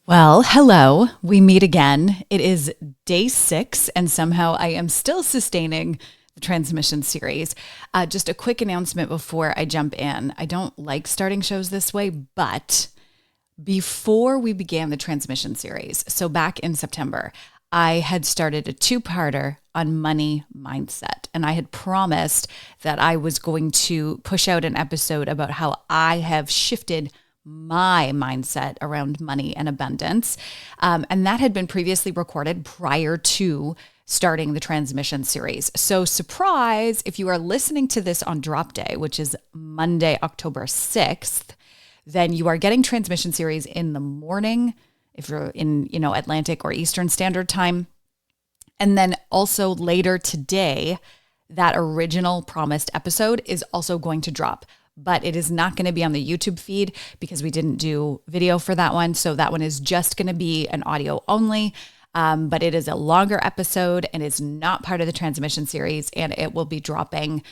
Well, hello. We meet again. It is day 6, and somehow I am still sustaining the transmission series. Just a quick announcement before I jump in. I don't like starting shows this way, but before we began the transmission series, so back in September, I had started a two-parter on money mindset. And I had promised that I was going to push out an episode about how I have shifted my mindset around money and abundance. And that had been previously recorded prior to starting the transmission series. So surprise, if you are listening to this on drop day, which is Monday, October 6th, then you are getting transmission series in the morning if you're in, Atlantic or Eastern Standard Time. And then also later today, that original promised episode is also going to drop, but it is not going to be on the YouTube feed because we didn't do video for that one. So that one is just going to be an audio only. But it is a longer episode and is not part of the transmission series, and it will be dropping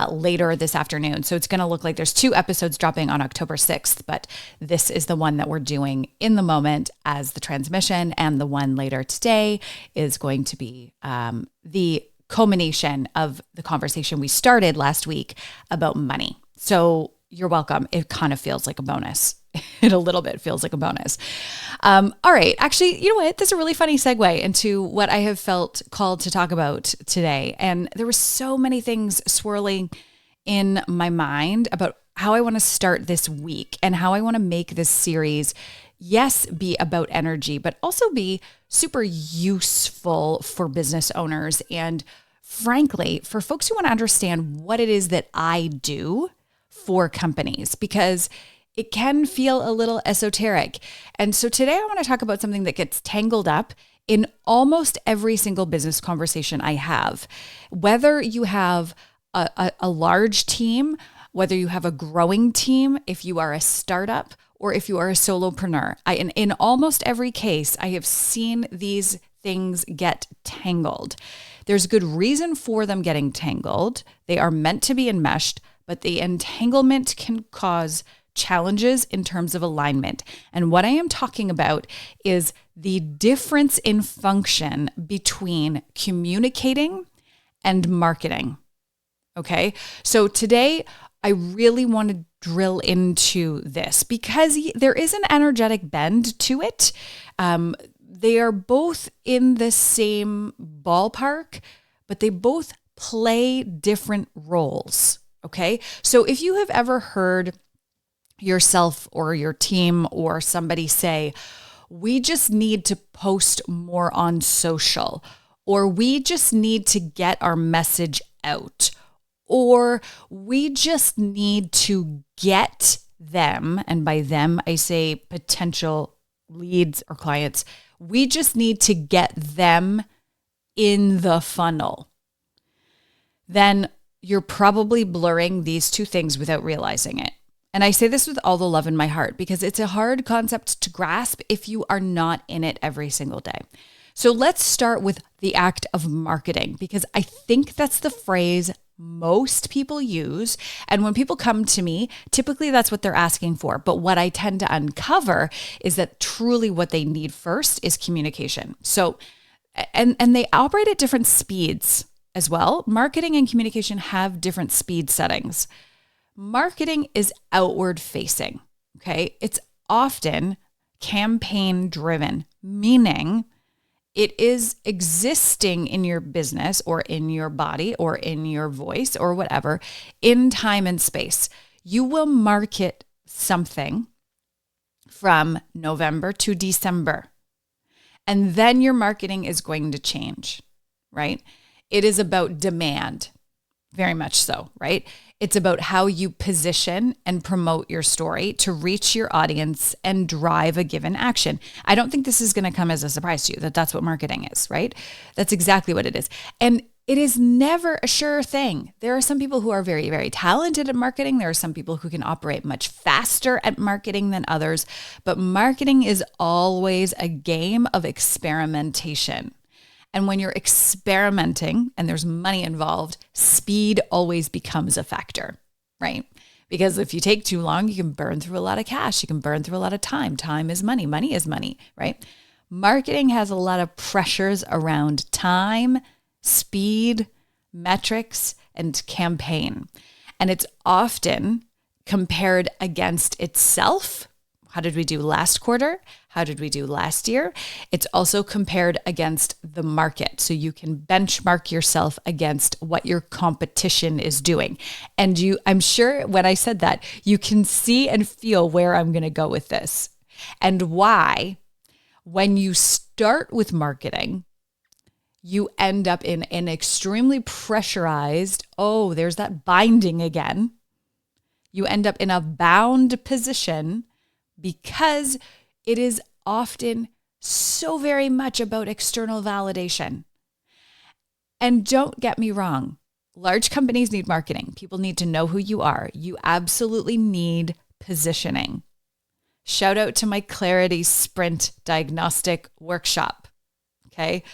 later this afternoon. So it's going to look like there's 2 episodes dropping on October 6th, but this is the one that we're doing in the moment as the transmission, and the one later today is going to be the culmination of the conversation we started last week about money. So you're welcome. It kind of feels like a bonus. It a little bit feels like a bonus. All right. Actually, you know what? This is a really funny segue into what I have felt called to talk about today. And there were so many things swirling in my mind about how I want to start this week and how I want to make this series, yes, be about energy, but also be super useful for business owners. And frankly, for folks who want to understand what it is that I do for companies, because it can feel a little esoteric. And so today I want to talk about something that gets tangled up in almost every single business conversation I have. Whether you have a large team, whether you have a growing team, if you are a startup, or if you are a solopreneur, in almost every case, I have seen these things get tangled. There's good reason for them getting tangled. They are meant to be enmeshed, but the entanglement can cause challenges in terms of alignment. And what I am talking about is the difference in function between communicating and marketing. Okay. So today I really want to drill into this because there is an energetic bend to it. They are both in the same ballpark, but they both play different roles. Okay. So if you have ever heard yourself or your team or somebody say, we just need to post more on social, or we just need to get our message out, or we just need to get them, and by them I say potential leads or clients, we just need to get them in the funnel, then you're probably blurring these two things without realizing it. And I say this with all the love in my heart because it's a hard concept to grasp if you are not in it every single day. So let's start with the act of marketing, because I think that's the phrase most people use. And when people come to me, typically that's what they're asking for. But what I tend to uncover is that truly what they need first is communication. So, and they operate at different speeds as well. Marketing and communication have different speed settings. Marketing is outward facing, okay? It's often campaign driven, meaning it is existing in your business or in your body or in your voice or whatever in time and space. You will market something from November to December, and then your marketing is going to change, right? It is about demand, very much so, right? It's about how you position and promote your story to reach your audience and drive a given action. I don't think this is going to come as a surprise to you that that's what marketing is, right? That's exactly what it is. And it is never a sure thing. There are some people who are very, very talented at marketing. There are some people who can operate much faster at marketing than others. But marketing is always a game of experimentation. And when you're experimenting and there's money involved, speed always becomes a factor, right? Because if you take too long, you can burn through a lot of cash. You can burn through a lot of time. Time is money. Money is money, right? Marketing has a lot of pressures around time, speed, metrics, and campaign. And it's often compared against itself. How did we do last quarter? How did we do last year? It's also compared against the market. So you can benchmark yourself against what your competition is doing. And I'm sure when I said that, you can see and feel where I'm going to go with this and why when you start with marketing, you end up in an extremely pressurized, there's that binding again. You end up in a bound position because it is often so very much about external validation. And don't get me wrong, large companies need marketing. People need to know who you are. You absolutely need positioning. Shout out to my Clarity Sprint Diagnostic Workshop. Okay.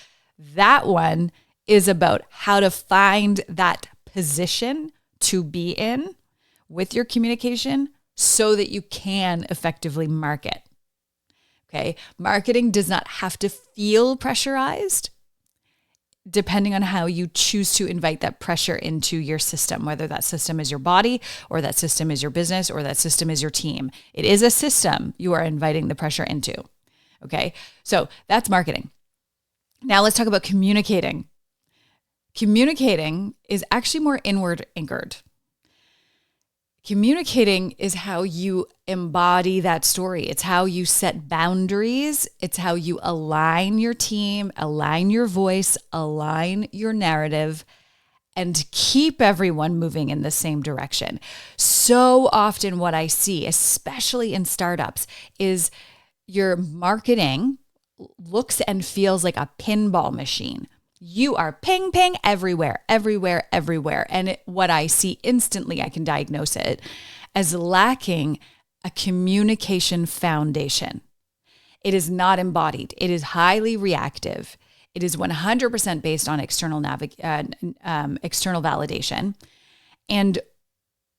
That one is about how to find that position to be in with your communication so that you can effectively market. Okay. Marketing does not have to feel pressurized depending on how you choose to invite that pressure into your system, whether that system is your body or that system is your business or that system is your team. It is a system you are inviting the pressure into. Okay. So that's marketing. Now let's talk about communicating. Communicating is actually more inward anchored. Communicating is how you embody that story. It's how you set boundaries. It's how you align your team, align your voice, align your narrative, and keep everyone moving in the same direction. So often what I see, especially in startups, is your marketing looks and feels like a pinball machine. You are ping, ping everywhere, everywhere, everywhere. And what I see instantly, I can diagnose it as lacking a communication foundation. It is not embodied. It is highly reactive. It is 100% based on external validation. And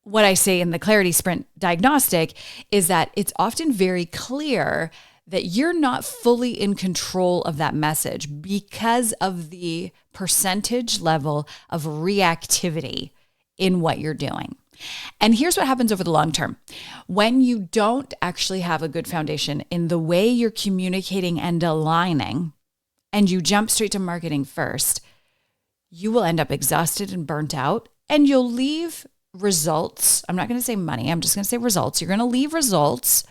what I say in the Clarity Sprint Diagnostic is that it's often very clear that you're not fully in control of that message because of the percentage level of reactivity in what you're doing. And here's what happens over the long term. When you don't actually have a good foundation in the way you're communicating and aligning, and you jump straight to marketing first, you will end up exhausted and burnt out, and you'll leave results. I'm not going to say money. I'm just going to say results. You're going to leave results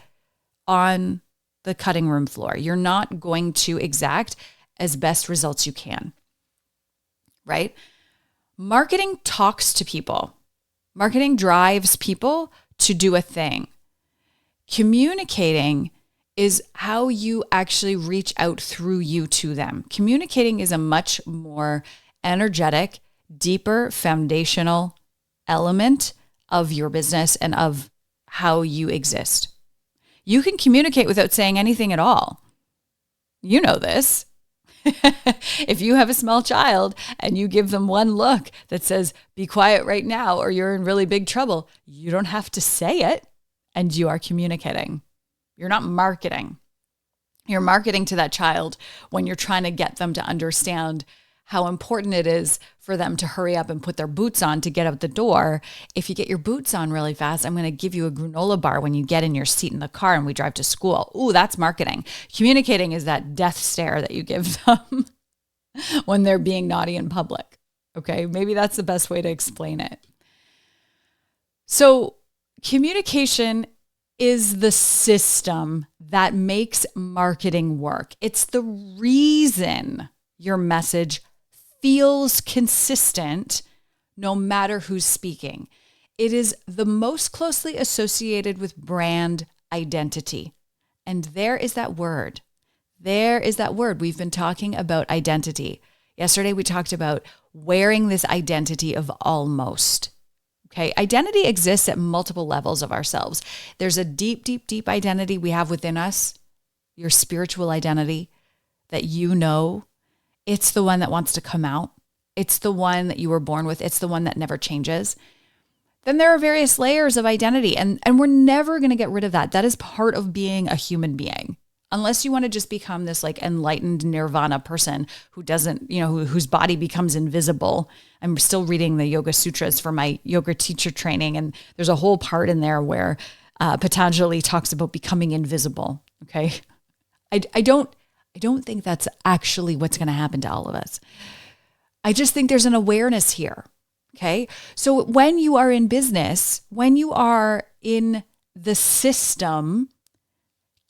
on the cutting room floor. You're not going to exact as best results you can, right? Marketing talks to people. Marketing drives people to do a thing. Communicating is how you actually reach out through you to them. Communicating is a much more energetic, deeper, foundational element of your business and of how you exist. You can communicate without saying anything at all. You know this. If you have a small child and you give them one look that says, be quiet right now or you're in really big trouble, you don't have to say it and you are communicating. You're not marketing. You're marketing to that child when you're trying to get them to understand how important it is for them to hurry up and put their boots on to get out the door. If you get your boots on really fast, I'm going to give you a granola bar when you get in your seat in the car and we drive to school. Ooh, that's marketing. Communicating is that death stare that you give them when they're being naughty in public. Okay, maybe that's the best way to explain it. So communication is the system that makes marketing work. It's the reason your message feels consistent no matter who's speaking. It is the most closely associated with brand identity. And there is that word. There is that word. We've been talking about identity. Yesterday, we talked about wearing this identity of almost. Okay. Identity exists at multiple levels of ourselves. There's a deep, deep, deep identity we have within us, your spiritual identity that you know. It's the one that wants to come out. It's the one that you were born with. It's the one that never changes. then there are various layers of identity, and we're never going to get rid of that. That is part of being a human being. Unless you want to just become this like enlightened nirvana person who doesn't, whose body becomes invisible. I'm still reading the Yoga Sutras for my yoga teacher training, and there's a whole part in there where Patanjali talks about becoming invisible. Okay, I don't think that's actually what's going to happen to all of us. I just think there's an awareness here. Okay, so when you are in business, when you are in the system,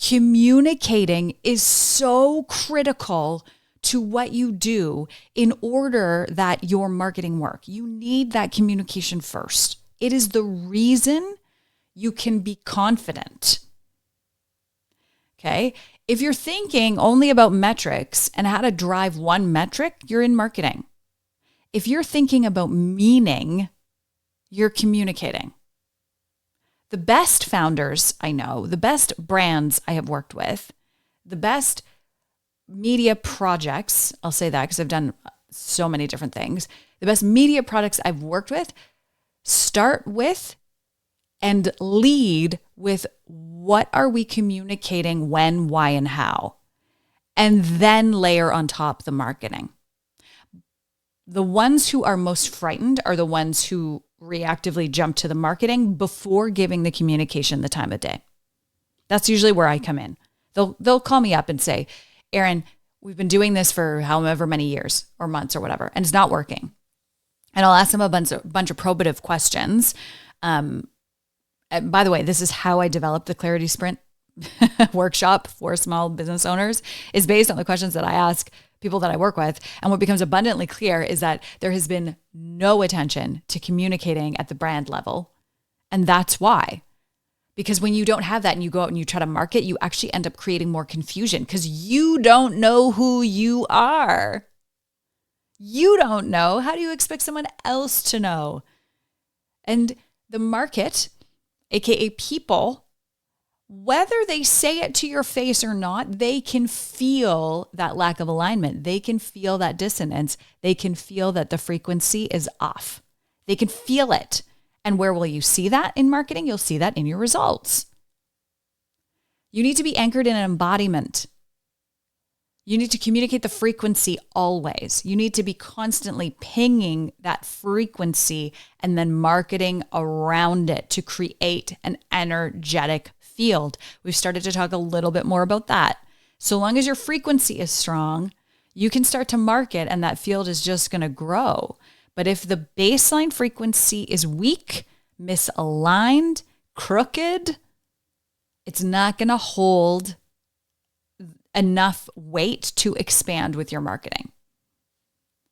communicating is so critical to what you do in order that your marketing work. You need that communication first. It is the reason you can be confident. Okay? If you're thinking only about metrics and how to drive one metric, you're in marketing. If you're thinking about meaning, you're communicating. The best founders I know, the best brands I have worked with, the best media projects, I'll say that because I've done so many different things. The best media products I've worked with start with and lead with what are we communicating, when, why, and how, and then layer on top the marketing. The ones who are most frightened are the ones who reactively jump to the marketing before giving the communication the time of day. That's usually where I come in. They'll call me up and say, Erin, we've been doing this for however many years or months or whatever, and it's not working. And I'll ask them a bunch of probative questions. And by the way, this is how I developed the Clarity Sprint workshop for small business owners, is based on the questions that I ask people that I work with. And what becomes abundantly clear is that there has been no attention to communicating at the brand level. And that's why. Because when you don't have that and you go out and you try to market, you actually end up creating more confusion because you don't know who you are. You don't know. How do you expect someone else to know? And the market, aka people, whether they say it to your face or not, they can feel that lack of alignment. They can feel that dissonance. They can feel that the frequency is off. They can feel it. And where will you see that in marketing? You'll see that in your results. You need to be anchored in an embodiment. You need to communicate the frequency always. You need to be constantly pinging that frequency and then marketing around it to create an energetic field. We've started to talk a little bit more about that. So long as your frequency is strong, you can start to market and that field is just going to grow. But if the baseline frequency is weak, misaligned, crooked, it's not going to hold enough weight to expand with your marketing.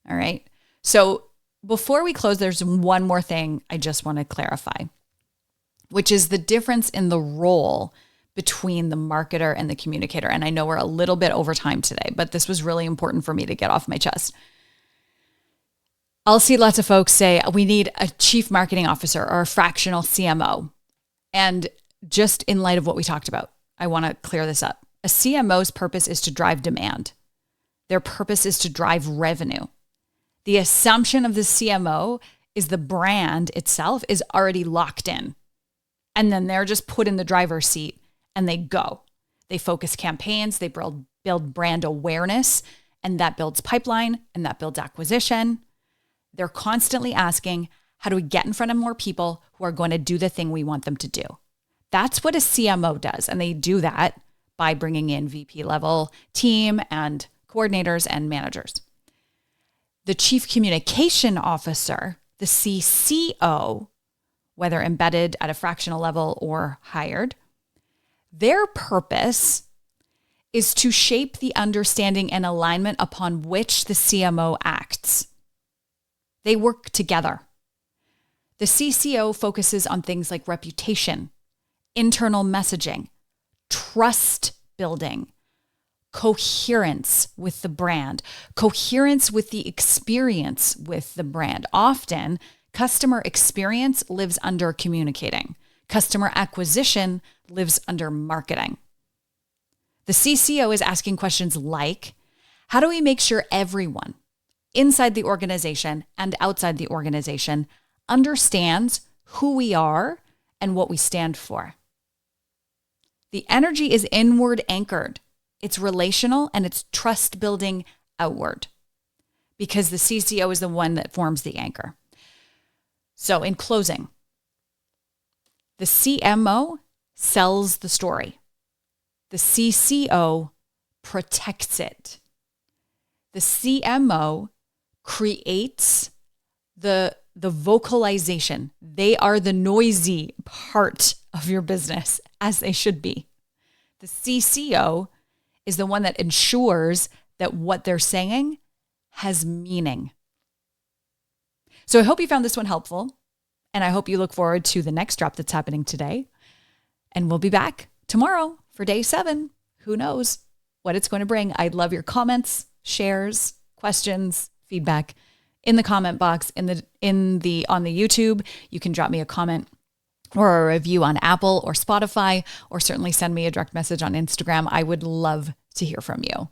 All right. So before we close, there's one more thing I just want to clarify, which is the difference in the role between the marketer and the communicator. And I know we're a little bit over time today, but this was really important for me to get off my chest. I'll see lots of folks say, we need a chief marketing officer or a fractional CMO. And just in light of what we talked about, I want to clear this up. A CMO's purpose is to drive demand. Their purpose is to drive revenue. The assumption of the CMO is the brand itself is already locked in. And then they're just put in the driver's seat and they go. They focus campaigns, they build brand awareness, and that builds pipeline and that builds acquisition. They're constantly asking, how do we get in front of more people who are going to do the thing we want them to do? That's what a CMO does. And they do that by bringing in VP level team and coordinators and managers. The chief communication officer, the CCO, whether embedded at a fractional level or hired, their purpose is to shape the understanding and alignment upon which the CMO acts. They work together. The CCO focuses on things like reputation, internal messaging, trust building, coherence with the brand, coherence with the experience with the brand. Often, customer experience lives under communicating. Customer acquisition lives under marketing. The CCO is asking questions like, how do we make sure everyone inside the organization and outside the organization understands who we are and what we stand for. The energy is inward anchored. It's relational and it's trust building outward because the CCO is the one that forms the anchor. So in closing, the CMO sells the story. The CCO protects it. The CMO creates the vocalization. They are the noisy part of your business, as they should be. The CCO is the one that ensures that what they're saying has meaning. So I hope you found this one helpful, and I hope you look forward to the next drop that's happening today. And we'll be back tomorrow for day 7. Who knows what it's going to bring? I'd love your comments, shares, questions, feedback in the comment box on the YouTube. You can drop me a comment or a review on Apple or Spotify, or certainly send me a direct message on Instagram. I would love to hear from you.